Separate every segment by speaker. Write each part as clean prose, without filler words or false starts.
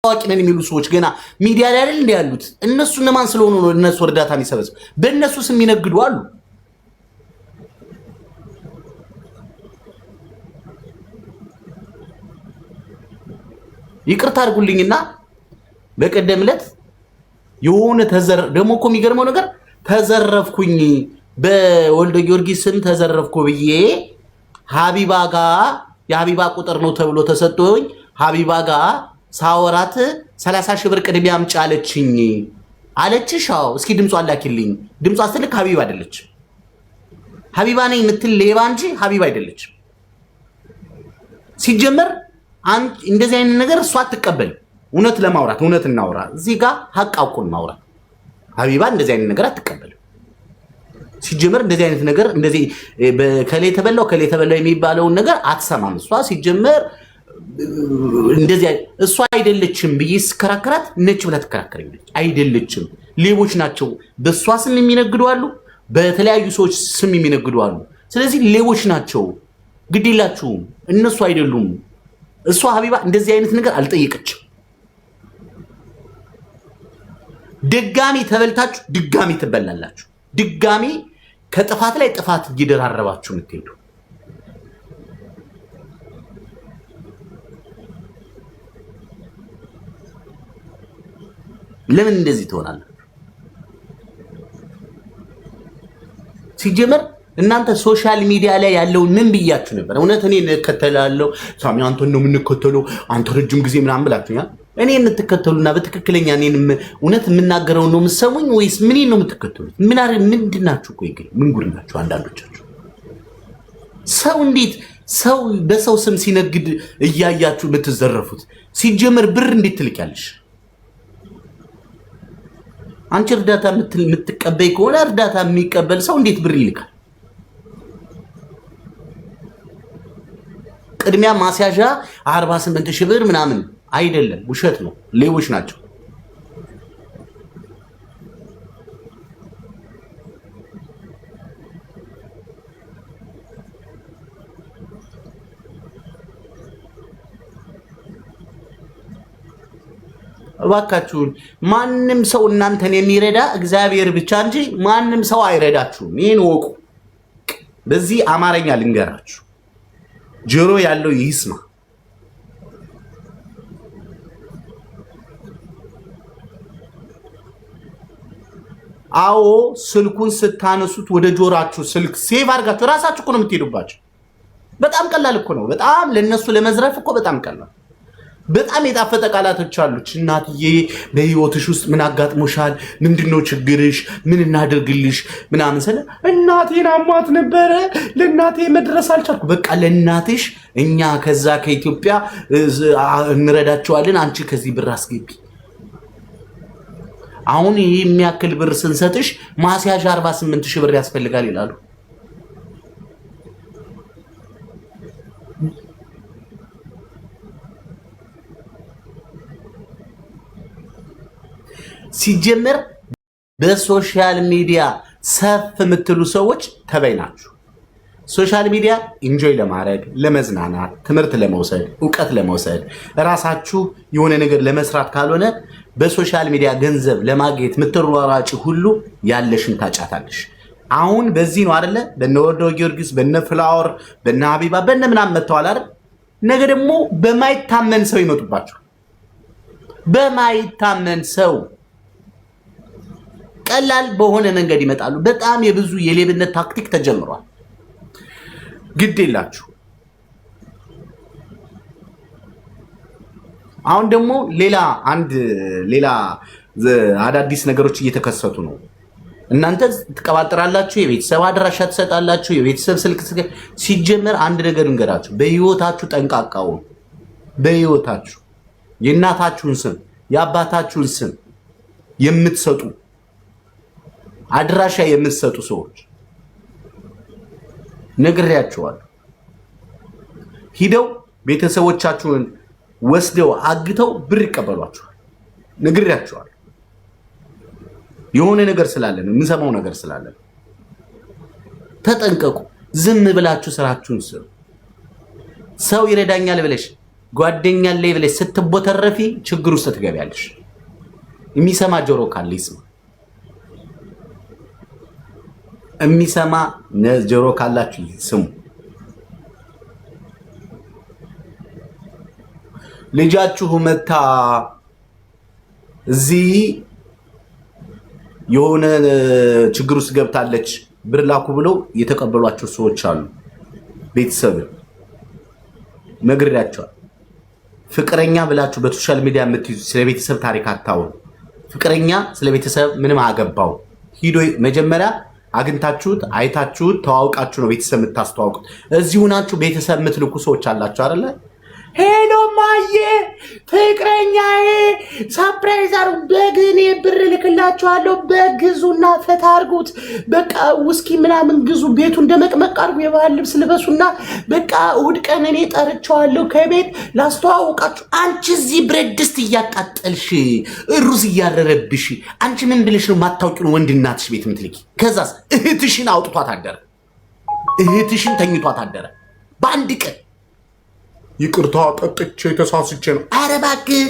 Speaker 1: ታዋቂ ነን የሚሉ ሰዎች ገና ሚዲያ ላይ አይደል ያሉት? እነሱ እነማን ስለሆኑ ነው እነሱ እርዳታ የሚሰበስቡ? በእነሱ ስም የሚነግዱ አሉ። ይቅርታ አድርጉልኝና በቀደም ዕለት የሆነ ደግሞ እኮ የሚገርመው ነገር ተዘረፍኩኝ በወልደ ጊዮርጊስ ስም ተዘረፍኩ ብዬ ሀቢባ ጋር የሀቢባ ቁጥር ነው ተብሎ ተሰጥቶኝ ሀቢባ ጋር ሳወራት 30 ሺህ ብር ቅድሚያ አምጪ አለችኝ አለችሽ? አዎ። እስኪ ድምጿን ላኪልኝ። ድምጿ ስትልክ ሀቢባ አይደለች። ሀቢባ ነኝ የምትል ሌባ እንጂ ሀቢባ አይደለች። ሲጀመር እንደዚህ አይነት ነገር እሷ አትቀበል። እውነት ለማውራት እውነት እናውራ። እዚህ ጋር ሀቅ አውቁን ማውራት። ሀቢባ እንደዚህ አይነት ነገር አትቀበልም። ሲጀመር እንደዚህ አይነት ነገር እንደዚህ ከሌ ተበላው የሚባለውን ነገር አትሰማም። እሷ ሲጀመር እንደዚህ እሷ አይደለችም ብዬ ስከራከራት ነች ብላ ትከራከረኛለች። አይደለችም፣ ሌቦች ናቸው። በእሷ ስም የሚነግዱ አሉ፣ በተለያዩ ሰዎች ስም የሚነግዱ አሉ። ስለዚህ ሌቦች ናቸው፣ ግድ የላችሁም፣ እነሱ አይደሉም። እሷ ሀቢባ እንደዚህ አይነት ነገር አልጠየቀችም። ድጋሚ ተበልታችሁ ድጋሚ ትበላላችሁ። ድጋሚ ከጥፋት ላይ ጥፋት እየደራረባችሁ የምትሄዱ ለምን እንደዚህ ትሆናላችሁ? ሲጀመር እናንተ ሶሻል ሚዲያ ላይ ያለውን ምን ብያችሁ ነበር? እውነት እኔ እከተላለሁ ሳሚ አንተን ነው የምንከተለው አንተ ረጅም ጊዜ ምናምን ብላችሁኛል። እኔ የምትከተሉና በትክክለኛ እኔን እውነት የምናገረው ነው የምትሰሙኝ ወይስ ምን ነው የምትከተሉት? ምንድናችሁ? ቆይ ግን ምን ጉድ ናችሁ አንዳንዶቻችሁ? ሰው እንዴት ሰው በሰው ስም ሲነግድ እያያችሁ የምትዘረፉት? ሲጀመር ብር እንዴት ትልቂያለሽ? አንቺ እርዳታ የምትቀበይ ከሆነ እርዳታ የሚቀበል ሰው እንዴት ብር ይልካል? ቅድሚያ ማስያዣ 48 ሺህ ብር ምናምን አይደለም፣ ውሸት ነው። ሌቦች ናቸው። እባካችሁን ማንም ሰው እናንተን የሚረዳ እግዚአብሔር ብቻ እንጂ ማንም ሰው አይረዳችሁም። ይሄን ወቁ። በዚህ አማርኛ ልንገራችሁ፣ ጆሮ ያለው ይስማ። አዎ ስልኩን ስታነሱት ወደ ጆራችሁ ስልክ ሴቭ አድርጋችሁ ራሳችሁ እኮ ነው የምትሄዱባቸው። በጣም ቀላል እኮ ነው። በጣም ለነሱ ለመዝረፍ እኮ በጣም ቀላል። በጣም የጣፈጠ ቃላቶች አሉች። እናትዬ በህይወትሽ ውስጥ ምን አጋጥሞሻል? ምንድነው ችግርሽ? ምን እናደርግልሽ? ምናምን ስለ እናቴን አሟት ነበረ ለእናቴ መድረስ አልቻልኩ። በቃ ለእናትሽ እኛ ከዛ ከኢትዮጵያ እንረዳቸዋለን፣ አንቺ ከዚህ ብር አስገቢ። አሁን ይሄ የሚያክል ብር ስንሰጥሽ ማስያዣ 48 ሺህ ብር ያስፈልጋል ይላሉ። ሲጀመር በሶሻል ሚዲያ ሰፍ የምትሉ ሰዎች ተበይ ናችሁ። ሶሻል ሚዲያ ኢንጆይ ለማድረግ ለመዝናናት፣ ትምህርት ለመውሰድ፣ እውቀት ለመውሰድ፣ ራሳችሁ የሆነ ነገር ለመስራት ካልሆነ በሶሻል ሚዲያ ገንዘብ ለማግኘት የምትሯሯጪ ሁሉ ያለሽን ታጫታለሽ። አሁን በዚህ ነው አይደለ? በነ ወልደ ጊዮርጊስ፣ በነ ፍላወር፣ በነ ሀቢባ፣ በነ ምናምን መጥተዋል አይደል? ነገ ደግሞ በማይታመን ሰው ይመጡባቸው። በማይታመን ሰው ቀላል በሆነ መንገድ ይመጣሉ። በጣም የብዙ የሌብነት ታክቲክ ተጀምሯል። ግድ የላችሁ። አሁን ደግሞ ሌላ አዳዲስ ነገሮች እየተከሰቱ ነው። እናንተ ትቀባጥራላችሁ፣ የቤተሰብ አድራሻ ትሰጣላችሁ፣ የቤተሰብ ስልክ ሲጀመር አንድ ነገር እንገራችሁ። በህይወታችሁ ጠንቃቃው። በህይወታችሁ የእናታችሁን ስም የአባታችሁን ስም የምትሰጡ አድራሻ የምትሰጡ ሰዎች ነግሬያቸዋለሁ። ሂደው ቤተሰቦቻችሁን ወስደው አግተው ብር ይቀበሏቸዋል። ነግሬያቸዋለሁ። የሆነ ነገር ስላለ ነው፣ የምንሰማው ነገር ስላለ ነው። ተጠንቀቁ። ዝም ብላችሁ ስራችሁን ስሩ። ሰው ይረዳኛል ብለሽ ጓደኛ ላይ ብለሽ ስትቦተረፊ ችግር ውስጥ ትገቢያለሽ። የሚሰማ ጆሮ ካለ ይስማ። የሚሰማ ጆሮ ካላችሁ ስሙ። ልጃችሁ መታ እዚህ የሆነ ችግር ውስጥ ገብታለች ብር ላኩ ብለው የተቀበሏቸው ሰዎች አሉ። ቤተሰብ ነግሬያቸዋል። ፍቅረኛ ብላችሁ በሶሻል ሚዲያ የምትይዙ ስለ ቤተሰብ ታሪክ አታውሩ። ፍቅረኛ ስለ ቤተሰብ ምንም አገባው። ሂዶ መጀመሪያ አግኝታችሁት አይታችሁት ተዋውቃችሁ ነው ቤተሰብ የምታስተዋውቁት። እዚሁ ናችሁ ቤተሰብ የምትልኩ ሰዎች አላችሁ አይደለ? ሄሎ ማየ ፍቅረኛዬ ሰርፕራይዝ አርጉ፣ በግኔ ብር ልክላችኋለሁ፣ በግዙና ፈታ አርጉት፣ በቃ ውስኪ ምናምን ግዙ፣ ቤቱ እንደመቅመቅ አርጉ፣ የባህል ልብስ ልበሱና በቃ እሑድ ቀን እኔ ጠርቸዋለሁ ከቤት ላስተዋውቃችሁ። አንቺ እዚህ ብረት ድስት እያቃጠልሽ ሩዝ እያረረብሽ አንቺ ምን ብለሽ ነው ማታውቂውን ወንድ እናትሽ ቤት ምትልኪ? ከዛስ እህትሽን አውጥቷት አደረ፣ እህትሽን ተኝቷት አደረ በአንድ ቀን። ይቅርታ ጠጥቼ ተሳስቼ ነው። ኧረ እባክህ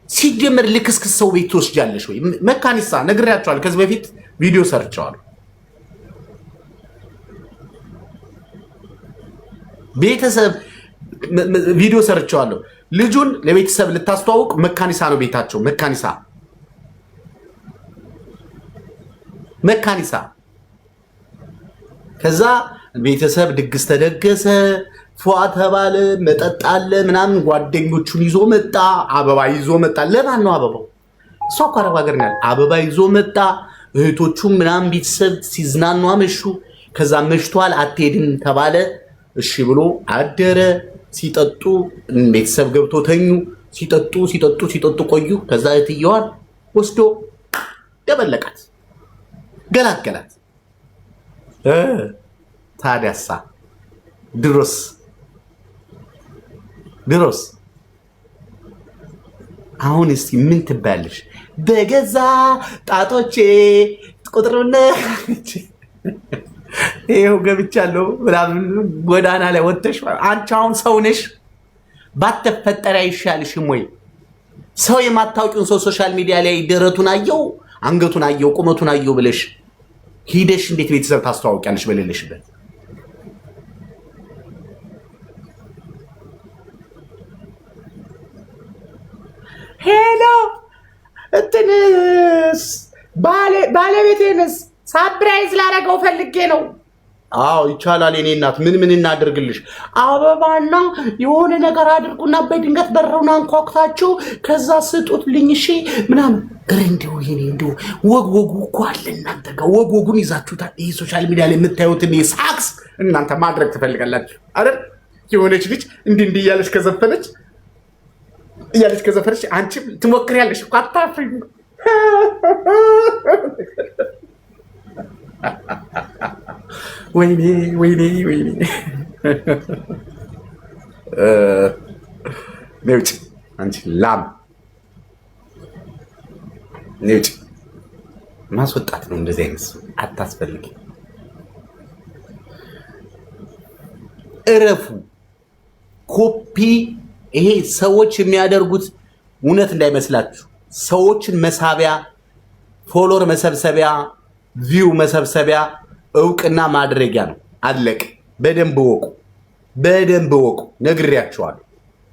Speaker 1: ሲጀምር ልክስክስ ሰው ቤት ትወስጃለሽ ወይ? መካኒሳ ነግሬያቸዋለሁ። ከዚህ በፊት ቪዲዮ ሰርቸዋለሁ። ቤተሰብ ቪዲዮ ሰርቸዋለሁ። ልጁን ለቤተሰብ ልታስተዋውቅ መካኒሳ ነው ቤታቸው። መካኒሳ ከዛ ቤተሰብ ድግስ ተደገሰ፣ ፏ ተባለ፣ መጠጥ አለ ምናምን። ጓደኞቹን ይዞ መጣ፣ አበባ ይዞ መጣ። ለማን ነው አበባው? እሷ እኮ አረብ ሀገር ነው። አበባ ይዞ መጣ። እህቶቹም ምናምን ቤተሰብ ሲዝናኑ አመሹ። ከዛ መሽቷል አትሄድም ተባለ። እሺ ብሎ አደረ። ሲጠጡ ቤተሰብ ገብቶ ተኙ። ሲጠጡ ቆዩ። ከዛ እህትየዋን ወስዶ ደበለቃት፣ ገላገላት። ታዲያሳ ድሮስ አሁን እስቲ ምን ትባያለሽ? በገዛ ጣቶቼ ቁጥሩን ይኸው ገብቻለሁ ምናምን ጎዳና ላይ ወጥተሽ አንቺ አሁን ሰው ነሽ። ባትፈጠሪ አይሻልሽም ወይ? ሰው የማታውቂውን ሰው ሶሻል ሚዲያ ላይ ደረቱን አየው፣ አንገቱን አየው፣ ቁመቱን አየው ብለሽ ሂደሽ እንዴት ቤተሰብ ታስተዋውቂያለሽ? በሌለሽበት ሄሎ እንትንስ ባለቤቴንስ ሳፕራይዝ ላረገው ፈልጌ ነው። አዎ ይቻላል። የኔ እናት ምን እናደርግልሽ? አበባና የሆነ ነገር አድርጉና በድንገት በረውን አንኳኩታችሁ ከዛ ስጡት ልኝ እሺ ምናምን። እንደው የኔ እንደው ወጉ እኮ አለ እናንተ ጋር። ወጉን ይዛችሁታል። ይሄ ሶሻል ሚዲያ ላይ የምታዩትን ሳክስ እናንተ ማድረግ ትፈልጋላችሁ አይደል? የሆነች ልጅ እንዲህ እያለች ከዘፈነች አንቺ ትሞክሪያለሽ እኮ አታፍሪ። ወይኔ ነውጭ አንቺ ላም ነውጭ ማስወጣት ነው። እንደዚህ አይነት አታስፈልጊ። እረፉ። ኮፒ ይሄ ሰዎች የሚያደርጉት እውነት እንዳይመስላችሁ። ሰዎችን መሳቢያ፣ ፎሎወር መሰብሰቢያ፣ ቪው መሰብሰቢያ፣ እውቅና ማድረጊያ ነው። አለቅ። በደንብ ወቁ። ነግሬያችኋለሁ።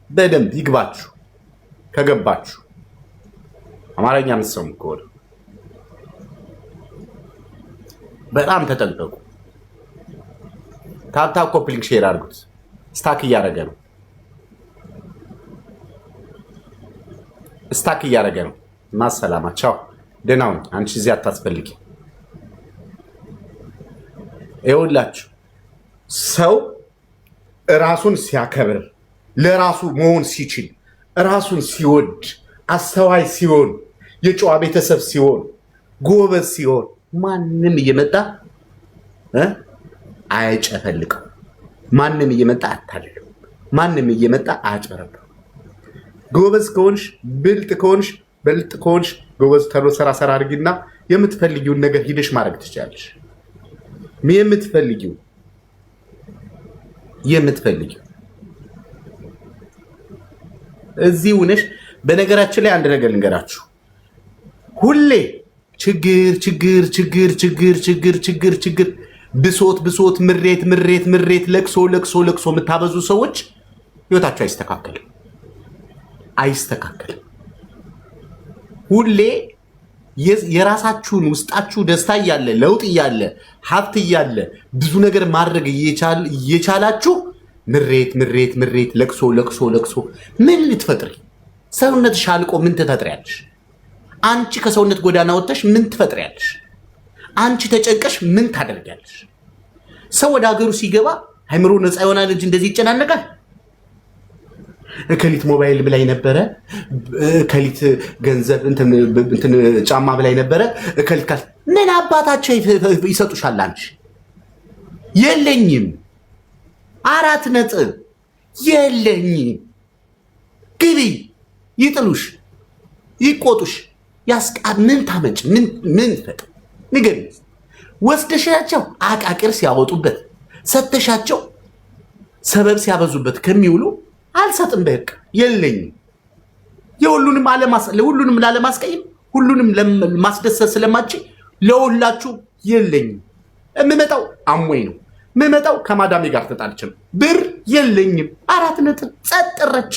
Speaker 1: በደንብ ይግባችሁ። ከገባችሁ አማርኛ የምትሰሙ ከሆነ በጣም ተጠንቀቁ። ታፕታፕ ኮፕሊንግ ሼር አድርጉት። ስታክ እያደረገ ነው። ማሰላማ ቻው። ደህናውን አንቺ እዚህ አታስፈልጊ። ይኸውላችሁ ሰው ራሱን ሲያከብር፣ ለራሱ መሆን ሲችል፣ ራሱን ሲወድ፣ አስተዋይ ሲሆን፣ የጨዋ ቤተሰብ ሲሆን፣ ጎበዝ ሲሆን ማንም እየመጣ አይጨፈልቅም። ማንም እየመጣ አታልልም። ማንም እየመጣ አያጭበረብርም። ጎበዝ ከሆንሽ ብልጥ ከሆንሽ ጎበዝ ተሎ ሰራ አድርጊና የምትፈልጊውን ነገር ሂደሽ ማድረግ ትችላለሽ። የምትፈልጊው እዚህ ሆነሽ በነገራችን ላይ አንድ ነገር ልንገራችሁ። ሁሌ ችግር ችግር ችግር ችግር ችግር ችግር ችግር ብሶት ብሶት ምሬት ምሬት ምሬት ለቅሶ ለቅሶ ለቅሶ የምታበዙ ሰዎች ህይወታችሁ አይስተካከልም አይስተካከልም። ሁሌ የራሳችሁን ውስጣችሁ ደስታ እያለ ለውጥ እያለ ሀብት እያለ ብዙ ነገር ማድረግ እየቻላችሁ ምሬት ምሬት ምሬት ለቅሶ ለቅሶ ለቅሶ ምን ልትፈጥሪ? ሰውነትሽ አልቆ ምን ትፈጥሪያለሽ? አንቺ ከሰውነት ጎዳና ወጥተሽ ምን ትፈጥሪያለሽ? አንቺ ተጨንቀሽ ምን ታደርጊያለሽ? ሰው ወደ ሀገሩ ሲገባ አይምሮ ነፃ የሆነ ልጅ እንደዚህ ይጨናነቃል? እከሊት ሞባይል ብላይ ነበረ፣ እከሊት ገንዘብ እንትን ጫማ ብላይ ነበረ፣ እከሊት ካል ምን አባታቸው ይሰጡሻል? አንቺ የለኝም 4 ነጥብ የለኝም። ግቢ ይጥሉሽ፣ ይቆጡሽ፣ ምን ታመጭ ምን ፈጥ ንገሪ። ወስደሻቸው አቃቅር ሲያወጡበት ሰተሻቸው ሰበብ ሲያበዙበት ከሚውሉ አልሰጥም በቃ የለኝም። ሁሉንም ላለማስቀየም ሁሉንም ለማስደሰት ስለማችኝ ለሁላችሁ የለኝም። የምመጣው አሞኝ ነው። የምመጣው ከማዳሜ ጋር ተጣልቼ ነው። ብር የለኝም 4 ነጥብ ጸጥረች።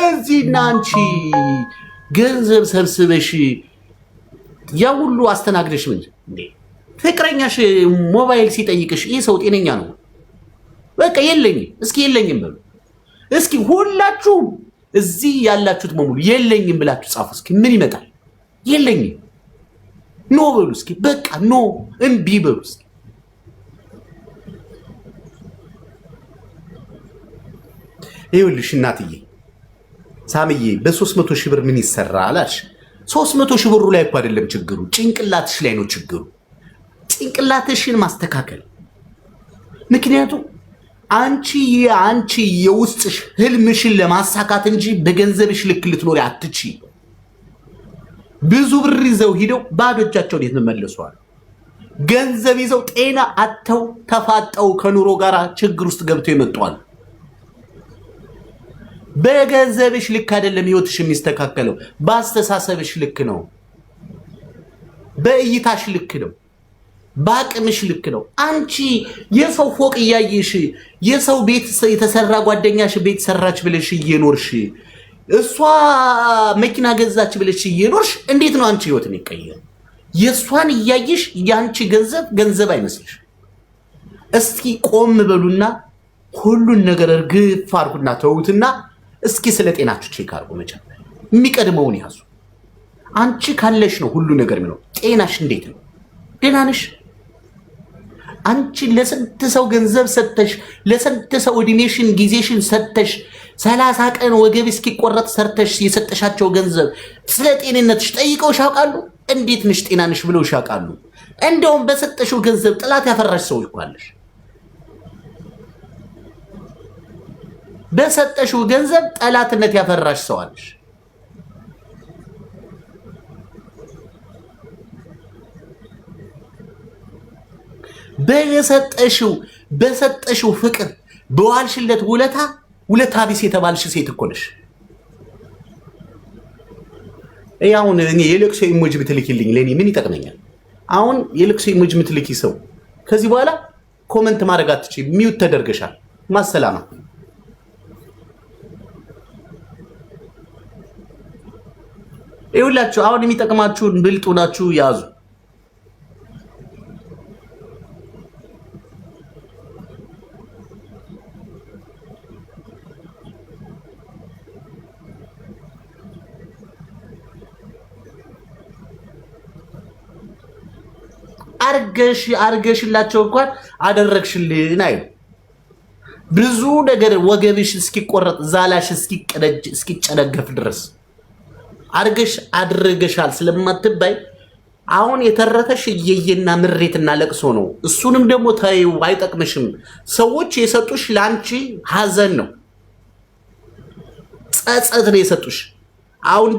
Speaker 1: እዚህና አንቺ ገንዘብ ሰብስበሽ ያ ሁሉ አስተናግደሽ ምን ፍቅረኛሽ ሞባይል ሲጠይቅሽ ይህ ሰው ጤነኛ ነው? በቃ የለኝም። እስኪ የለኝም በሉ። እስኪ ሁላችሁም እዚህ ያላችሁት በሙሉ የለኝም ብላችሁ ጻፉ። እስኪ ምን ይመጣል? የለኝም ኖ በሉ። እስኪ በቃ ኖ እምቢ በሉ። እስኪ ይኸውልሽ እናትዬ ሳምዬ በ300 ሺህ ብር ምን ይሰራል አልሽ? 300 ሺህ ብሩ ላይ እኮ አይደለም ችግሩ፣ ጭንቅላትሽ ላይ ነው ችግሩ። ጭንቅላትሽን ማስተካከል። ምክንያቱም አንቺ የውስጥሽ ህልምሽን ለማሳካት እንጂ በገንዘብሽ ልክ ልትኖሪ አትቺ። ብዙ ብር ይዘው ሂደው ባዶ እጃቸውን የት መመለሷል? ገንዘብ ይዘው ጤና አጥተው ተፋጠው ከኑሮ ጋር ችግር ውስጥ ገብተው ይመጣዋል። በገንዘብሽ ልክ አይደለም ህይወትሽ የሚስተካከለው፣ በአስተሳሰብሽ ልክ ነው፣ በእይታሽ ልክ ነው፣ በአቅምሽ ልክ ነው። አንቺ የሰው ፎቅ እያየሽ የሰው ቤት የተሰራ ጓደኛሽ ቤት ሰራች ብለሽ እየኖርሽ እሷ መኪና ገዛች ብለሽ እየኖርሽ እንዴት ነው አንቺ ህይወት የሚቀየር? የእሷን እያየሽ የአንቺ ገንዘብ አይመስልሽ? እስኪ ቆም በሉና ሁሉን ነገር እርግፍ አድርጉና ተውትና እስኪ ስለ ጤናችሁ ቼክ አድርጉ። መጀመሪያ የሚቀድመውን ያዙ። አንቺ ካለሽ ነው ሁሉ ነገር የሚለው። ጤናሽ እንዴት ነው? ደህና ነሽ? አንቺ ለስንት ሰው ገንዘብ ሰጥተሽ ለስንት ሰው እድሜሽን ጊዜሽን ሰጥተሽ 30 ቀን ወገብ እስኪቆረጥ ሰርተሽ የሰጠሻቸው ገንዘብ ስለ ጤንነትሽ ጠይቀውሽ ያውቃሉ? እንዴት ነሽ ጤና ነሽ ብለውሽ ያውቃሉ? እንደውም በሰጠሽው ገንዘብ ጥላት ያፈራሽ ሰው ይኳለሽ። በሰጠሽው ገንዘብ ጠላትነት ያፈራሽ ሰው አለሽ። በሰጠሽው ፍቅር በዋልሽለት ውለታ ቢስ የተባልሽ ሴት እኮ ነሽ። አሁን እኔ የለቅሶ ኢሞጂ ብትልኪልኝ ለኔ ምን ይጠቅመኛል? አሁን የለቅሶ ኢሞጂ ምትልኪ ሰው ከዚህ በኋላ ኮመንት ማድረግ አትችይም፣ ሚውት ተደርገሻል። ማሰላማ ይኸውላችሁ አሁን የሚጠቅማችሁን ብልጡ ናችሁ ያዙ። አርገሽላቸው እንኳን አደረግሽልን አይሉ። ብዙ ነገር ወገብሽ እስኪቆረጥ ዛላሽ እስኪጨነገፍ ድረስ አድርገሻል ስለማትባይ አሁን የተረፈሽ እየየና ምሬትና ለቅሶ ነው። እሱንም ደግሞ ታዩ አይጠቅምሽም። ሰዎች የሰጡሽ ላንቺ ሐዘን ነው፣ ጸጸት ነው የሰጡሽ። አሁን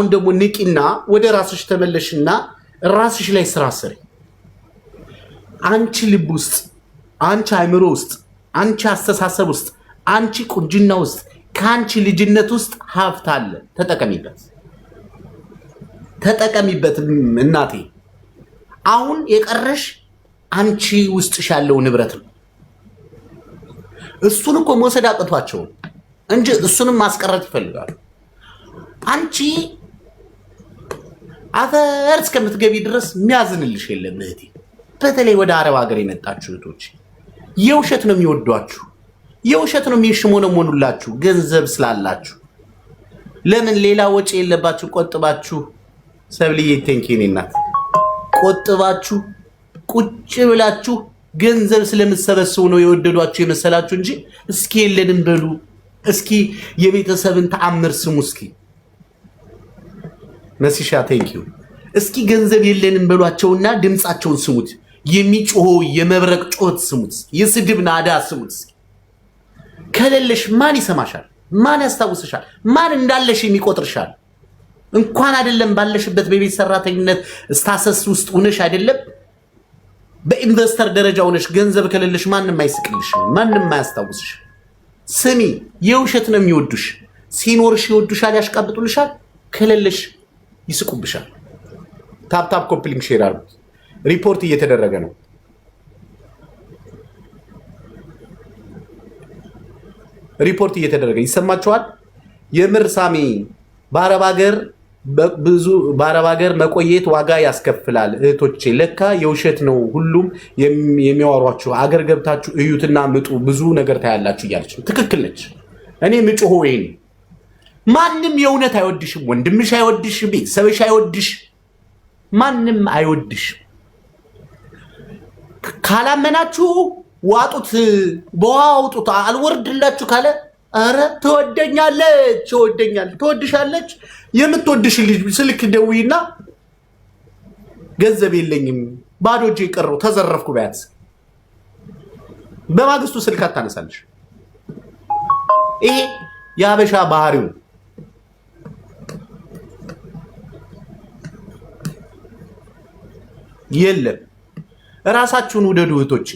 Speaker 1: ደግሞ ንቂና ወደ ራስሽ ተመለሽና ራስሽ ላይ ስራ ስሪ። አንቺ ልብ ውስጥ፣ አንቺ አእምሮ ውስጥ፣ አንቺ አስተሳሰብ ውስጥ አንቺ ቁንጅና ውስጥ ከአንቺ ልጅነት ውስጥ ሀብት አለ። ተጠቀሚበት እናቴ። አሁን የቀረሽ አንቺ ውስጥሽ ያለው ንብረት ነው። እሱን እኮ መውሰድ አቅቷቸው እንጂ እሱንም ማስቀረት ይፈልጋሉ። አንቺ አፈር እስከምትገቢ ድረስ የሚያዝንልሽ የለም እህቴ። በተለይ ወደ አረብ ሀገር የመጣችሁ እህቶች የውሸት ነው የሚወዷችሁ፣ የውሸት ነው የሚሽሞነሞኑላችሁ ገንዘብ ስላላችሁ። ለምን ሌላ ወጪ የለባችሁ? ቆጥባችሁ ሰብልዬ ቴንኪኔ እናት ቆጥባችሁ ቁጭ ብላችሁ ገንዘብ ስለምትሰበስቡ ነው የወደዷችሁ የመሰላችሁ እንጂ እስኪ የለንም በሉ። እስኪ የቤተሰብን ተአምር ስሙ። እስኪ መሲሻ ቴንኪዩ። እስኪ ገንዘብ የለንም በሏቸውና ድምፃቸውን ስሙት። የሚጮኸው የመብረቅ ጮት ስሙት። የስድብ ናዳ ስሙት። እስኪ ከሌለሽ ማን ይሰማሻል? ማን ያስታውስሻል? ማን እንዳለሽ የሚቆጥርሻል? እንኳን አይደለም ባለሽበት በቤት ሰራተኝነት ስታሰስ ውስጥ ሆነሽ አይደለም በኢንቨስተር ደረጃ ሆነሽ ገንዘብ ከሌለሽ ማንም አይስቅልሽ፣ ማንም አያስታውስሽ። ስሚ፣ የውሸት ነው የሚወዱሽ። ሲኖርሽ ይወዱሻል፣ ያሽቃብጡልሻል። ከሌለሽ ይስቁብሻል። ታፕታፕ ኮፕሊንግ ሼር አድርጉት። ሪፖርት እየተደረገ ነው። ሪፖርት እየተደረገ ይሰማችኋል። የምር ሳሚ በአረብ ሀገር መቆየት ዋጋ ያስከፍላል። እህቶቼ ለካ የውሸት ነው ሁሉም የሚያወሯችሁ። አገር ገብታችሁ እዩትና ምጡ፣ ብዙ ነገር ታያላችሁ እያለች ነው። ትክክል ነች። እኔ ምጮሆ ይሄ ማንም የእውነት አይወድሽም። ወንድምሽ አይወድሽ፣ ቤተሰብሽ አይወድሽ፣ ማንም አይወድሽ። ካላመናችሁ ዋጡት፣ በውሃ አውጡት። አልወርድላችሁ ካለ አረ ትወድሻለች። የምትወድሽ ልጅ ስልክ ደውይና ገንዘብ የለኝም ባዶ እጄ ቀረው ተዘረፍኩ በያት። በማግስቱ ስልክ አታነሳለሽ። ይሄ የአበሻ ባህሪው። የለም ራሳችሁን ውደዱ እህቶቼ።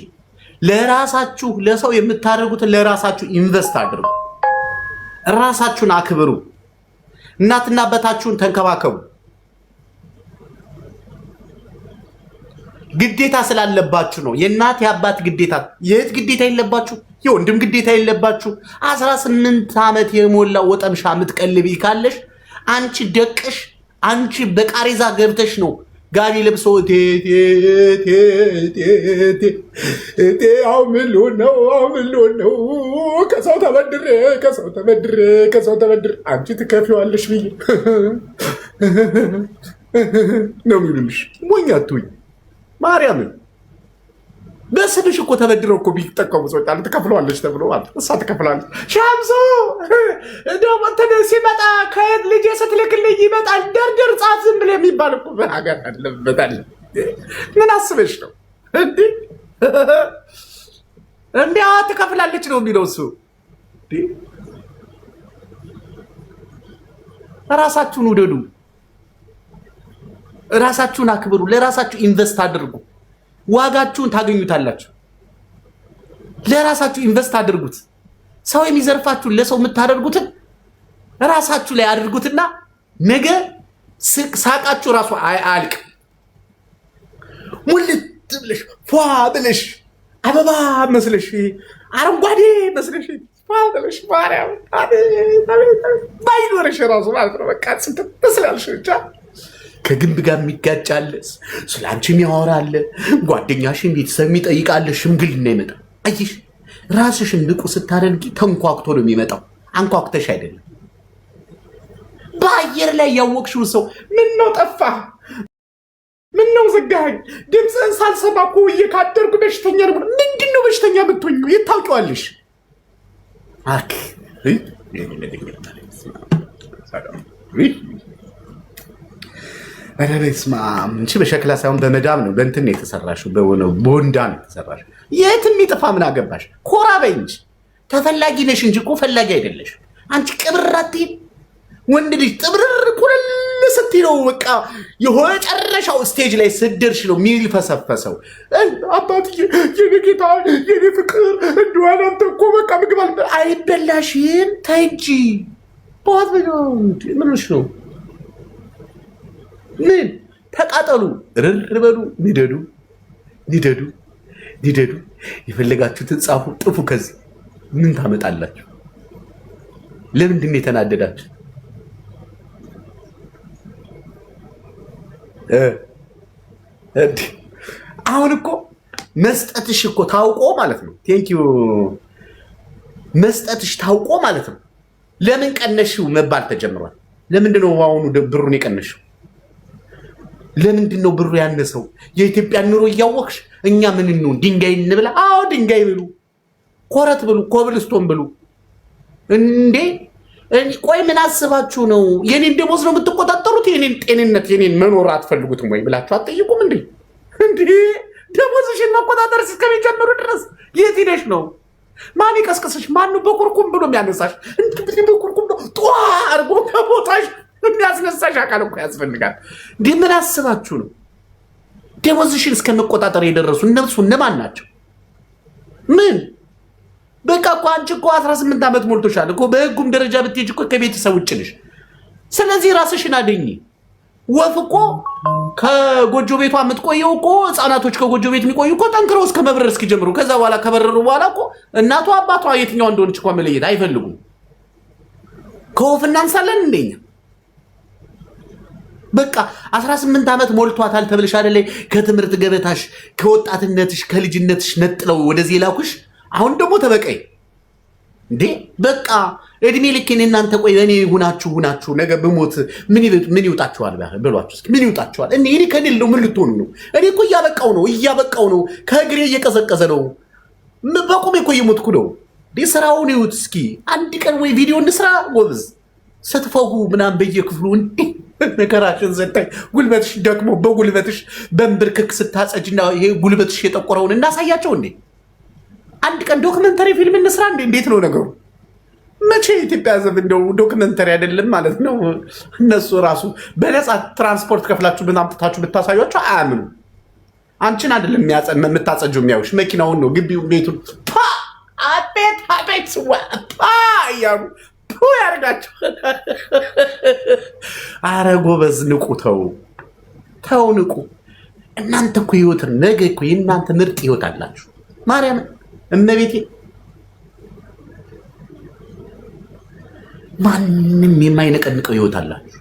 Speaker 1: ለራሳችሁ ለሰው የምታደርጉትን ለራሳችሁ ኢንቨስት አድርጉ። ራሳችሁን አክብሩ። እናትና አባታችሁን ተንከባከቡ። ግዴታ ስላለባችሁ ነው። የእናት የአባት ግዴታ፣ የእህት ግዴታ የለባችሁ፣ የወንድም ግዴታ የለባችሁ። 18 ዓመት የሞላው ወጠምሻ ምትቀልቢ ካለሽ አንቺ ደቅሽ፣ አንቺ በቃሬዛ ገብተሽ ነው ጋቢ ለብሶ አምሎ ነው ከሰው ተበድሬ አንቺ ትከፊዋለሽ ብዬ ነው የሚሉልሽ። ሞኝ አትሁኝ ማርያምን። በስምሽ እኮ ተበድረው እኮ ቢጠቀሙ ሰዎች አሉ። ትከፍለዋለች ተብሎ ማለት እሷ ትከፍላለች። ሻምሶ እንደውም እንትን ሲመጣ ከየት ልጄ ስትልክልኝ ይመጣል ደርደር ጻፍ ዝም ብለህ የሚባል እኮ በሀገር አለበታል። ምን አስበሽ ነው እንዲህ ትከፍላለች ነው የሚለው እሱ። ራሳችሁን ውደዱ፣ ራሳችሁን አክብሩ፣ ለራሳችሁ ኢንቨስት አድርጉ። ዋጋችሁን ታገኙታላችሁ። ለራሳችሁ ኢንቨስት አድርጉት። ሰው የሚዘርፋችሁን ለሰው የምታደርጉትን ራሳችሁ ላይ አድርጉትና ነገ ሳቃችሁ ራሱ አያልቅ። ሙልት ብለሽ ፏ ብለሽ አበባ መስለሽ አረንጓዴ መስለሽ ፏ ብለሽ ማርያም ባይኖርሽ ራሱ ማለት ነው። በቃ ትስላለሽ ብቻ። ከግንብ ጋር የሚጋጫለ ስለ አንቺ የሚያወራለ ጓደኛሽን ቤተሰብ የሚጠይቃለ ሽምግልና ይመጣ። አየሽ ራስሽን ንቁ ስታደርጊ ተንኳክቶ ነው የሚመጣው፣ አንኳክተሽ አይደለም። በአየር ላይ ያወቅሽው ሰው ምን ነው ጠፋ፣ ምን ነው ዘጋኝ፣ ድምፅህን ሳልሰማ እኮ ውዬ ካደርጉ በሽተኛ ነው። ምንድን ነው በሽተኛ ብትሆኝ የት ታውቂዋለሽ? አክ ኧረ በስመ አብ። እንቺ በሸክላ ሳይሆን በመዳብ ነው በእንትን ነው የተሰራሽው፣ በወንዳ ነው የተሰራሽው። የትም ይጥፋ ምን አገባሽ? ኮራ በይ እንጂ ተፈላጊ ነሽ እንጂ እኮ ፈላጊ አይደለሽ። አንቺ ቅብር አትይም። ወንድ ልጅ ጥብርር ኩልል ስትለው በቃ የሆነ ጨረሻው ስቴጅ ላይ ስደርሽ ነው ሚል ፈሰፈሰው። አባትዬ የኔ ጌታ የኔ ፍቅር እንደዋለ አንተ እኮ በቃ ምግብ አይበላሽም ተይ እንጂ ባት ምንሽ ነው? ምን ተቃጠሉ፣ እርር በሉ፣ ንደዱ፣ የፈለጋችሁትን ጻፉ፣ ጥፉ። ከዚህ ምን ታመጣላችሁ? ለምንድን ነው የተናደዳችሁ? አሁን እኮ መስጠትሽ እኮ ታውቆ ማለት ነው። ቴንኪዩ መስጠትሽ ታውቆ ማለት ነው። ለምን ቀነሽው መባል ተጀምሯል። ለምንድን ነው አሁኑ ብሩን የቀነሽው? ለምንድን ነው ብሩ ያነሰው? የኢትዮጵያ ኑሮ እያወቅሽ እኛ ምን ነው ድንጋይ እንብላ? አዎ ድንጋይ ብሉ፣ ኮረት ብሉ፣ ኮብልስቶን ብሉ። እንዴ ቆይ ምን አስባችሁ ነው? የኔን ደሞዝ ነው የምትቆጣጠሩት? የኔን ጤንነት የኔን መኖር አትፈልጉትም ወይ ብላችሁ አትጠይቁም እንዴ? እንዴ ደሞዝሽን መቆጣጠር እስከሚጀምሩ ድረስ የት ሄደሽ ነው? ማን ይቀስቅስሽ? ማን ነው በኩርኩም ብሎ የሚያነሳሽ? እንዴ በኩርኩም ነው ጧ አርጎ ከቦታሽ የሚያስነሳሽ አካል እኮ ያስፈልጋል። እንዴ ምን አስባችሁ ነው? ደሞዝሽን እስከመቆጣጠር የደረሱ እነሱ እነማን ናቸው? ምን በቃ እኮ አንቺ እኮ 18 ዓመት ሞልቶሻል እኮ። በህጉም ደረጃ ብትሄጂ እኮ ከቤተሰብ ውጭ ነሽ። ስለዚህ ራስሽን አደኚ። ወፍ እኮ ከጎጆ ቤቷ የምትቆየው እኮ ህፃናቶች ከጎጆ ቤት የሚቆዩ እኮ ጠንክረው እስከ መብረር እስኪጀምሩ፣ ከዛ በኋላ ከበረሩ በኋላ እኮ እናቷ አባቷ የትኛዋ እንደሆነች እኮ መለየት አይፈልጉም። ከወፍ እናንሳለን እንደኛ። በቃ 18 ዓመት ሞልቷታል ተብለሽ አይደለ ከትምህርት ገበታሽ ከወጣትነትሽ ከልጅነትሽ ነጥለው ወደዚህ ላኩሽ። አሁን ደግሞ ተበቀይ እንዴ በቃ እድሜ ልኬን እናንተ ቆይ እኔ ሁናችሁ ነገ ብሞት ምን ይውጣችኋል ብሏችሁ እስኪ ምን ይውጣችኋል? እኔ ከኔል ነው ምን ልትሆኑ ነው? እኔ እኮ እያበቃው ነው ከእግሬ እየቀዘቀዘ ነው። በቁሜ እኮ እየሞትኩ ነው። ስራውን ይውት እስኪ አንድ ቀን ወይ ቪዲዮ እንስራ ጎብዝ ስትፈጉ ምናምን በየክፍሉ እንዴ ነገራችን ዘታይ ጉልበትሽ ደክሞ በጉልበትሽ በንብርክክ ስታጸጅና ይሄ ጉልበትሽ የጠቆረውን እናሳያቸው እንዴ? አንድ ቀን ዶክመንተሪ ፊልም እንስራ እንዴ? እንዴት ነው ነገሩ? መቼ ኢትዮጵያ ሕዝብ እንደው ዶክመንተሪ አይደለም ማለት ነው። እነሱ ራሱ በነፃ ትራንስፖርት ከፍላችሁ ብናምጥታችሁ ብታሳዩቸው አያምኑ። አንቺን አይደለም የምታጸጀው የሚያዩሽ መኪናውን ነው ግቢው ቤቱን አቤት እያሉ ያርጋቸው። አረ ጎበዝ ንቁ፣ ተው ንቁ። እናንተ እኮ ህይወት ነገ እኮ የእናንተ ምርጥ ህይወት አላችሁ። ማርያም እመቤቴ ማንም የማይነቀንቀው ህይወት አላችሁ።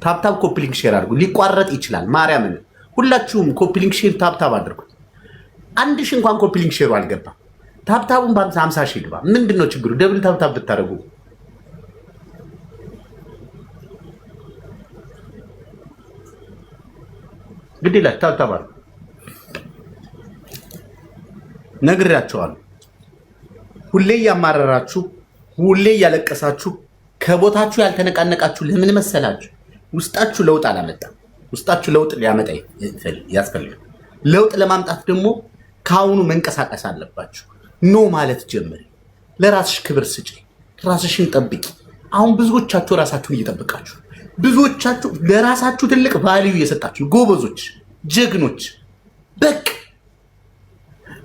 Speaker 1: ታፕታፕ ኮፕሊንግ ሼር አድርጉ። ሊቋረጥ ይችላል። ማርያምን ሁላችሁም ኮፕሊንግ ሼር ታፕታፕ አድርጉት። አንድ ሺህ እንኳን ኮፕሊንግ ሼሩ አልገባም። ታፕታፑን በ50 ሺህ ይግባ። ምንድነው ችግሩ? ደብል ታፕታፕ ብታደርጉ ግድ ይላል። ታፕታፕ አድርጉ። ነግሬያቸዋለሁ። ሁሌ እያማረራችሁ ሁሌ እያለቀሳችሁ ከቦታችሁ ያልተነቃነቃችሁ ለምን መሰላችሁ? ውስጣችሁ ለውጥ አላመጣም። ውስጣችሁ ለውጥ ሊያመጣ ያስፈልጋል። ለውጥ ለማምጣት ደግሞ ከአሁኑ መንቀሳቀስ አለባችሁ። ኖ ማለት ጀምሪ። ለራስሽ ክብር ስጪ። ራስሽን ጠብቂ። አሁን ብዙዎቻችሁ ራሳችሁን እየጠበቃችሁ፣ ብዙዎቻችሁ ለራሳችሁ ትልቅ ቫልዩ እየሰጣችሁ ጎበዞች፣ ጀግኖች። በቃ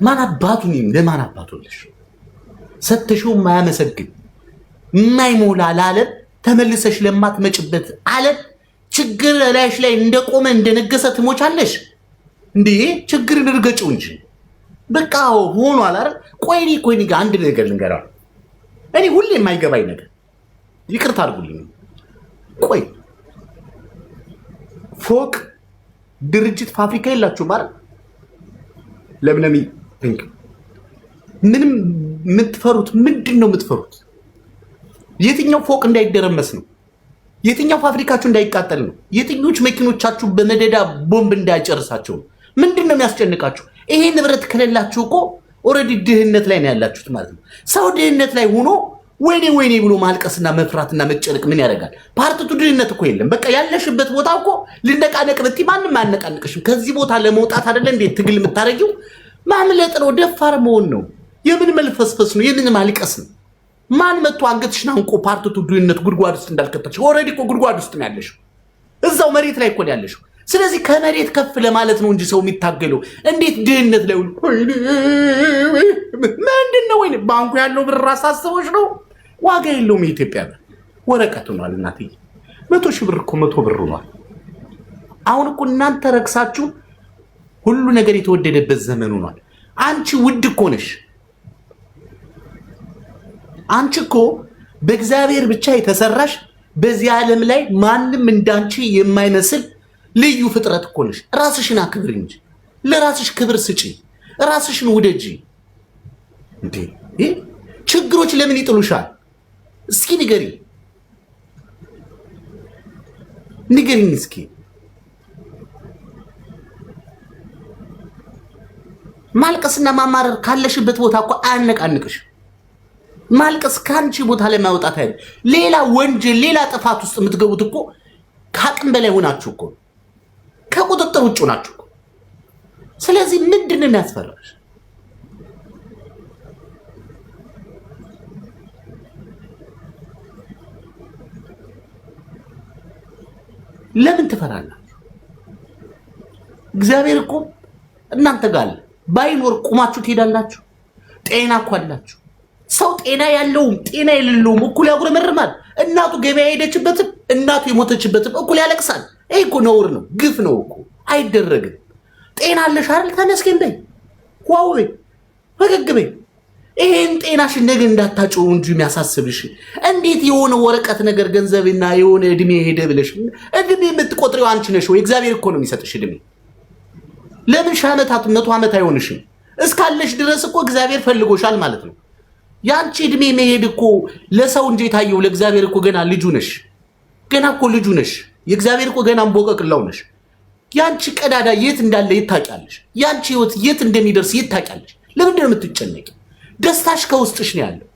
Speaker 1: ማን አባቱን ለማን አባቱልሽ ሰተሽው የማያመሰግን የማይሞላ ለዓለም ተመልሰሽ ለማትመጭበት ዓለም ችግር ላይሽ ላይ እንደቆመ እንደነገሰ ትሞቻለሽ። እንዴ ችግርን እርገጭው እንጂ በቃ ሆኗል አይደል? ቆይ ጋር አንድ ነገር ልንገራ። እኔ ሁሌ የማይገባኝ ነገር ይቅርታ አድርጉልኝ። ቆይ ፎቅ ድርጅት ፋብሪካ የላችሁ ማለት ለምለም ምንም የምትፈሩት ምንድን ነው? የምትፈሩት የትኛው ፎቅ እንዳይደረመስ ነው? የትኛው ፋብሪካችሁ እንዳይቃጠል ነው? የትኞች መኪኖቻችሁ በመደዳ ቦምብ እንዳይጨርሳቸው ነው? ምንድን ነው የሚያስጨንቃችሁ? ይሄ ንብረት ከሌላችሁ እኮ ኦልሬዲ ድህነት ላይ ነው ያላችሁት ማለት ነው። ሰው ድህነት ላይ ሆኖ ወይኔ ብሎ ማልቀስና መፍራትና መጨነቅ ምን ያደርጋል? ፓርቲቱ ድህነት እኮ የለም። በቃ ያለሽበት ቦታ እኮ ልነቃነቅ ብትይ ማንም አያነቃንቅሽም። ከዚህ ቦታ ለመውጣት አይደለ እንዴት ትግል የምታደርጊው? ማምለጥ ነው፣ ደፋር መሆን ነው። የምን መልፈስፈስ ነው? የምን ማልቀስ ነው? ማን መጥቶ አንገትሽን አንቆ ፓርቲቱ ድህነት ጉድጓድ ውስጥ እንዳልከተትሽ? ኦልሬዲ እኮ ጉድጓድ ውስጥ ነው ያለሽው። እዛው መሬት ላይ እኮ ነው ያለሽው። ስለዚህ ከመሬት ከፍ ለማለት ነው እንጂ ሰው የሚታገለው እንዴት ድህነት ላይ ምንድን ነው? ወይ ባንኩ ያለው ብር አሳስቦሽ ነው? ዋጋ የለውም። የኢትዮጵያ ብር ወረቀት ሆኗል እናትዬ። 100 ሺህ ብር እኮ 100 ብር ሆኗል። አሁን እኮ እናንተ ረክሳችሁ ሁሉ ነገር የተወደደበት ዘመን ሆኗል። አንቺ ውድ እኮ ነሽ። አንቺ እኮ በእግዚአብሔር ብቻ የተሰራሽ በዚህ ዓለም ላይ ማንም እንዳንቺ የማይመስል ልዩ ፍጥረት እኮ ነሽ። ራስሽን አክብሪ እንጂ ለራስሽ ክብር ስጪ፣ ራስሽን ውደጂ። እንዴ ችግሮች ለምን ይጥሉሻል? እስኪ ንገሪኝ እስኪ። ማልቀስና ማማረር ካለሽበት ቦታ እኮ አያነቃንቅሽ። ማልቀስ ከአንቺ ቦታ ላይ ማውጣት አይደል። ሌላ ወንጀል፣ ሌላ ጥፋት ውስጥ የምትገቡት እኮ ከአቅም በላይ ሆናችሁ እኮ ከቁጥጥር ውጭ ሆናችሁ እኮ። ስለዚህ ምንድን ነው የሚያስፈራሽ? ለምን ትፈራላችሁ? እግዚአብሔር እኮ እናንተ ጋር ባይኖር ቁማችሁ ትሄዳላችሁ። ጤና እኮ አላችሁ። ሰው ጤና ያለውም ጤና የሌለውም እኩል ያጉረመርማል። እናቱ ገበያ ሄደችበትም እናቱ የሞተችበትም እኩል ያለቅሳል። ይሄ እኮ ነውር ነው፣ ግፍ ነው እኮ፣ አይደረግም። ጤና አለሽ አይደል? ተመስገን በይ፣ ዋው በይ፣ ፈገግ በይ። ይሄን ጤናሽን ነገ እንዳታጭው እንጂ የሚያሳስብሽ እንዴት የሆነ ወረቀት ነገር ገንዘብና የሆነ እድሜ ሄደ ብለሽ እድሜ የምትቆጥሪው አንቺ ነሽ ወይ? እግዚአብሔር እኮ ነው የሚሰጥሽ እድሜ። ለምን ሺህ ዓመታት 100 ዓመት አይሆንሽም? እስካለሽ ድረስ እኮ እግዚአብሔር ፈልጎሻል ማለት ነው። ያንቺ እድሜ መሄድ እኮ ለሰው እንጂ የታየው ለእግዚአብሔር እኮ ገና ልጁ ነሽ። ገና እኮ ልጁ ነሽ። የእግዚአብሔር እኮ ገና እንቦቀቅላው ነሽ። ያንቺ ቀዳዳ የት እንዳለ ይታቂያለሽ። ያንቺ ህይወት የት እንደሚደርስ ይታቂያለሽ። ለምንድን ነው የምትጨነቂ? ደስታሽ ከውስጥሽ ነው ያለው።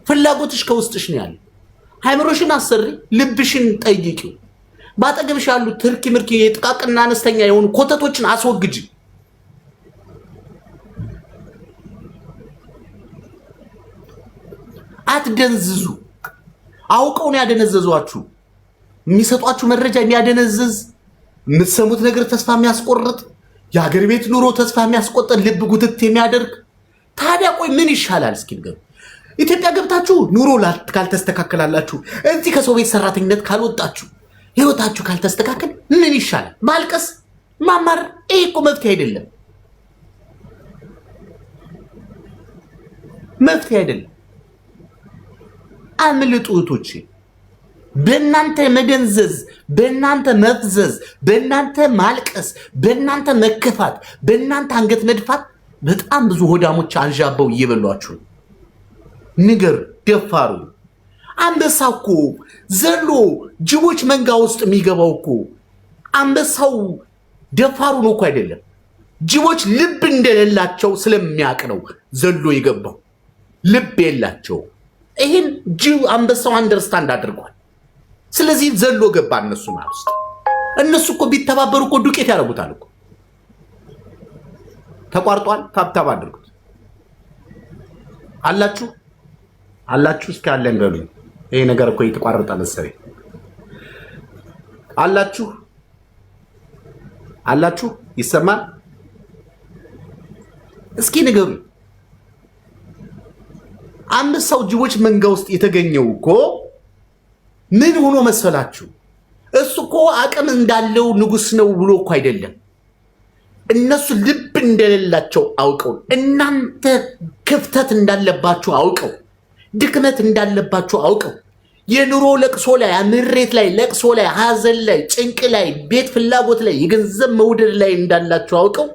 Speaker 1: ፍላጎትሽ ከውስጥሽ ነው ያለው። ሃይምሮሽን አሰሪ፣ ልብሽን ጠይቂው። ባጠገብሽ ያሉ ትርኪ ምርኪ የጥቃቅንና አነስተኛ የሆኑ ኮተቶችን አስወግጂ። አትደንዝዙ። አውቀው ነው ያደነዘዟችሁ። የሚሰጧችሁ መረጃ የሚያደነዝዝ፣ የምትሰሙት ነገር ተስፋ የሚያስቆርጥ፣ የሀገር ቤት ኑሮ ተስፋ የሚያስቆጥር፣ ልብ ጉትት የሚያደርግ። ታዲያ ቆይ ምን ይሻላል? እስኪ ንገሩ። ኢትዮጵያ ገብታችሁ ኑሮ ካልተስተካከላላችሁ፣ እዚህ ከሰው ቤት ሰራተኝነት ካልወጣችሁ፣ ህይወታችሁ ካልተስተካከል ምን ይሻላል? ማልቀስ፣ ማማረር? ይሄ እኮ መፍትሄ አይደለም፣ መፍትሄ አይደለም። አምልጡ እህቶቼ። በእናንተ መደንዘዝ፣ በእናንተ መፍዘዝ፣ በእናንተ ማልቀስ፣ በእናንተ መከፋት፣ በእናንተ አንገት መድፋት በጣም ብዙ ሆዳሞች አንዣበው እየበሏችሁ። ንገር ደፋሩ። አንበሳ እኮ ዘሎ ጅቦች መንጋ ውስጥ የሚገባው እኮ አንበሳው ደፋሩ ነው እኮ አይደለም። ጅቦች ልብ እንደሌላቸው ስለሚያውቅ ነው ዘሎ የገባው። ልብ የላቸው። ይህን ጅብ አንበሳው አንደርስታንድ አድርጓል። ስለዚህ ዘሎ ገባ እነሱ ማለት ውስጥ። እነሱ እኮ ቢተባበሩ እኮ ዱቄት ያደርጉታል እኮ። ተቋርጧል። ታብታብ አድርጉት። አላችሁ እስኪ አለን በሉኝ። ይሄ ነገር እኮ የተቋረጠ መሰለኝ። አላችሁ ይሰማል? እስኪ ንገሩኝ። አንበሳው ጅቦች መንጋ ውስጥ የተገኘው እኮ ምን ሆኖ መሰላችሁ? እሱ እኮ አቅም እንዳለው ንጉስ ነው ብሎ እኮ አይደለም። እነሱ ልብ እንደሌላቸው አውቀው፣ እናንተ ክፍተት እንዳለባችሁ አውቀው፣ ድክመት እንዳለባችሁ አውቀው፣ የኑሮ ለቅሶ ላይ፣ ምሬት ላይ፣ ለቅሶ ላይ፣ ሀዘን ላይ፣ ጭንቅ ላይ፣ ቤት ፍላጎት ላይ፣ የገንዘብ መውደድ ላይ እንዳላችሁ አውቀው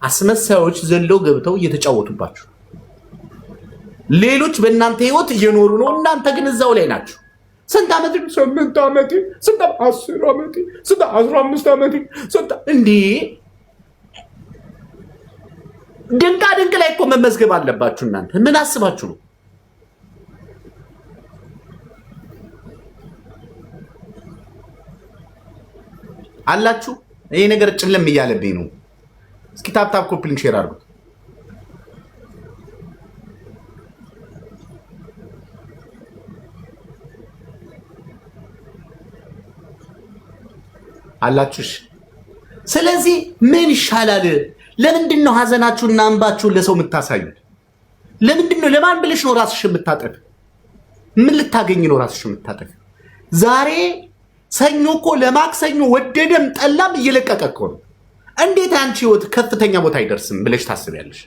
Speaker 1: አስመሳዮች ዘለው ገብተው እየተጫወቱባችሁ። ሌሎች በእናንተ ህይወት እየኖሩ ነው። እናንተ ግን እዛው ላይ ናችሁ። ስንት ዓመት? 8 ዓመት፣ ስንት 10 ዓመት፣ ስንት 15 ዓመት፣ ስንት እንዴ! ድንቃ ድንቅ ላይ እኮ መመዝገብ አለባችሁ። እናንተ ምን አስባችሁ ነው? አላችሁ? ይሄ ነገር ጭለም እያለብኝ ነው። እስኪ ታፕታፕ ኮፕሊንግ ሼር አድርጉት። አላችሁሽ። ስለዚህ ምን ይሻላል? ለምንድን ነው ሐዘናችሁና እንባችሁን ለሰው የምታሳዩት? ለምንድን ነው? ለማን ብለሽ ነው ራስሽ የምታጠፊ? ምን ልታገኝ ነው ራስሽ የምታጠፊ? ዛሬ ሰኞ እኮ ለማክሰኞ ወደደም ጠላም እየለቀቀ እኮ ነው። እንዴት አንቺ ህይወት ከፍተኛ ቦታ አይደርስም ብለሽ ታስቢያለሽ?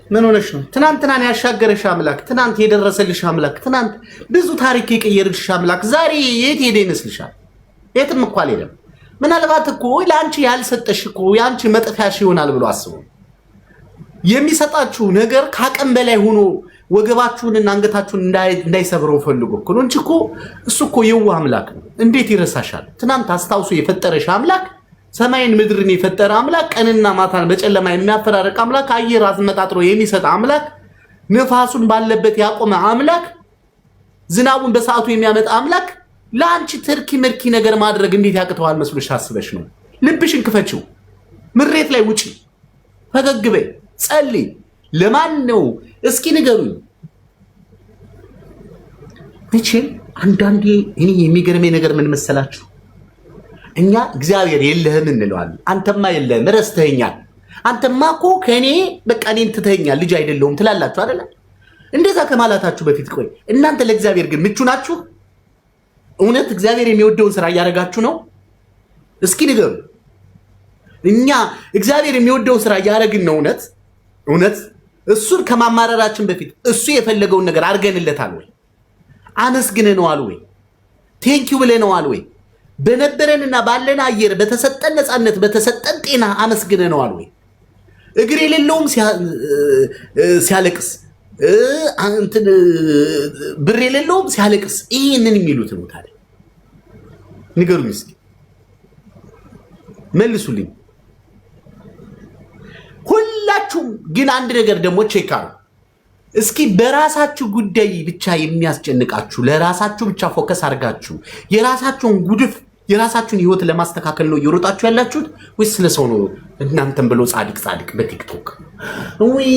Speaker 1: ምን ሆነሽ ነው? ትናንትናን ያሻገረሽ አምላክ፣ ትናንት የደረሰልሽ አምላክ፣ ትናንት ብዙ ታሪክ የቀየርሽ አምላክ ዛሬ የት ሄደ ይመስልሻል? የትም እኮ አልሄደም። ምናልባት እኮ ለአንቺ ያልሰጠሽ እኮ የአንቺ መጥፊያሽ ይሆናል ብሎ አስቡ። የሚሰጣችሁ ነገር ከአቅም በላይ ሆኖ ወገባችሁንና አንገታችሁን እንዳይሰብረው ፈልጎ እኮ ነው እንጂ እኮ እሱ እኮ የዋህ አምላክ ነው። እንዴት ይረሳሻል? ትናንት አስታውሶ የፈጠረሽ አምላክ፣ ሰማይን ምድርን የፈጠረ አምላክ፣ ቀንና ማታን በጨለማ የሚያፈራርቅ አምላክ፣ አየር አዝመጣጥሮ የሚሰጥ አምላክ፣ ነፋሱን ባለበት ያቆመ አምላክ፣ ዝናቡን በሰዓቱ የሚያመጣ አምላክ ለአንቺ ትርኪ ምርኪ ነገር ማድረግ እንዴት ያቅተዋል መስሎሽ አስበሽ ነው? ልብሽን ክፈችው፣ ምሬት ላይ ውጪ፣ ፈገግ በይ፣ ጸልይ። ለማን ነው እስኪ ንገሩኝ። መቼም አንዳንዴ እኔ የሚገርመኝ ነገር ምን መሰላችሁ? እኛ እግዚአብሔር የለህም እንለዋለን። አንተማ የለህም ረስተኸኛል፣ አንተማ እኮ ከእኔ በቃ እኔን ትተኸኛል፣ ልጅ አይደለሁም ትላላችሁ አይደለ? እንደዛ ከማላታችሁ በፊት ቆይ እናንተ ለእግዚአብሔር ግን ምቹ ናችሁ? እውነት እግዚአብሔር የሚወደውን ስራ እያደረጋችሁ ነው? እስኪ ንገሩ። እኛ እግዚአብሔር የሚወደውን ስራ እያደረግን ነው? እውነት እሱን ከማማረራችን በፊት እሱ የፈለገውን ነገር አድርገንለታል ወይ? አመስግነነዋል ወይ? ቴንኪው ብለነዋል ወይ? በነበረንና ባለን አየር በተሰጠን ነፃነት በተሰጠን ጤና አመስግነነዋል ወይ? እግር የሌለውም ሲያለቅስ ብር የሌለውም ሲያለቅስ ይህንን የሚሉት ነው። ታዲያ ንገሩኝ እስኪ መልሱልኝ። ሁላችሁም ግን አንድ ነገር ደግሞ ቼክ አሉ እስኪ። በራሳችሁ ጉዳይ ብቻ የሚያስጨንቃችሁ ለራሳችሁ ብቻ ፎከስ አድርጋችሁ የራሳችሁን ጉድፍ የራሳችሁን ህይወት ለማስተካከል ነው እየሮጣችሁ ያላችሁት ወይስ ስለ ሰው ነው? እናንተም ብሎ ጻድቅ በቲክቶክ ወይ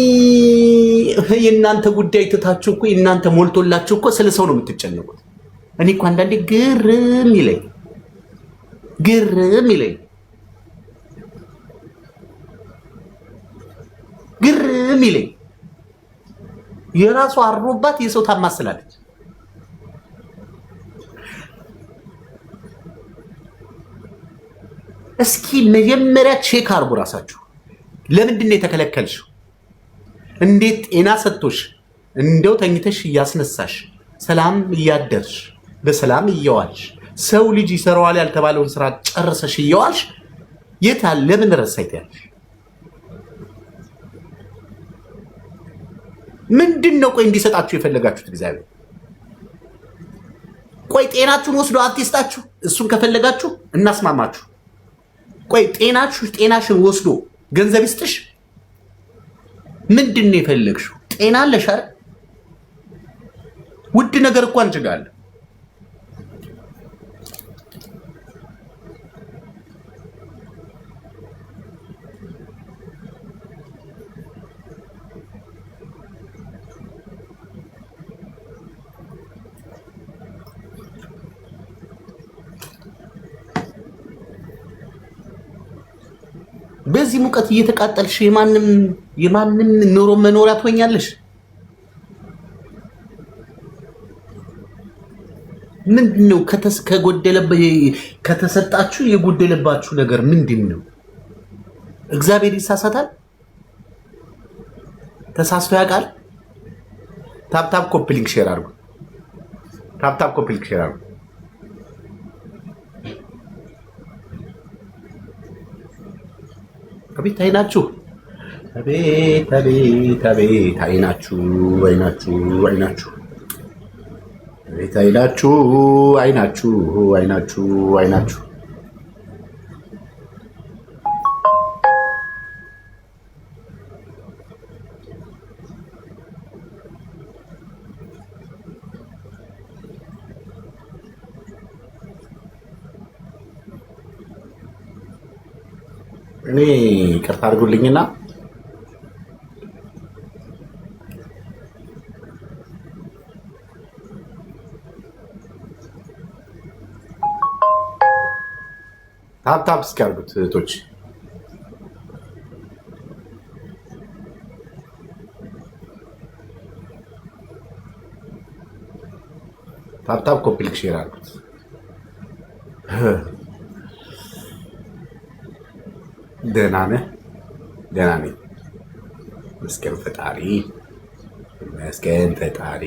Speaker 1: የእናንተ ጉዳይ ትታችሁ እኮ እናንተ ሞልቶላችሁ እኮ ስለ ሰው ነው የምትጨነቁት። እኔ እኮ አንዳንዴ ግርም ይለኝ የራሱ አሮባት የሰው ታማስላለች። እስኪ መጀመሪያ ቼክ አርጉ ራሳችሁ። ለምንድን ነው የተከለከልሽው? እንዴት ጤና ሰጥቶሽ እንደው ተኝተሽ እያስነሳሽ ሰላም እያደርሽ በሰላም እየዋልሽ ሰው ልጅ ይሰራዋል ያልተባለውን ስራ ጨርሰሽ እየዋልሽ የት አለ? ለምን ረሳይት ያለሽ ምንድን ነው? ቆይ እንዲሰጣችሁ የፈለጋችሁት እግዚአብሔር? ቆይ ጤናችሁን ወስዶ አትስጣችሁ? እሱን ከፈለጋችሁ እናስማማችሁ። ቆይ ጤናሽን ወስዶ ገንዘብ ይስጥሽ? ምንድን ነው የፈለግሽው? ጤና አለሽ አይደል? ውድ ነገር እኮ አንጭጋለ። በዚህ ሙቀት እየተቃጠልሽ የማንም ኑሮ መኖሪያ ትሆኛለሽ። ምንድነው ከተሰጣችሁ የጎደለባችሁ ነገር ምንድነው? እግዚአብሔር ይሳሳታል? ተሳስቶ ያውቃል? ታፕታፕ ኮፕሊንግ ሼር አድርጉ። ታፕታፕ ኮፕሊንግ ሼር አድርጉ። አቤት አይናችሁ፣ አቤት አይናችሁ፣ አቤት አይናችሁ። እኔ ይቅርታ አድርጉልኝና ታፕታፕ እስኪ አድርጉት እህቶች። ታፕታፕ ኮፒ ሼር አድርጉት። ደህና ነህ? ደህና ነኝ። መስገን ፈጣሪ መስገን ፈጣሪ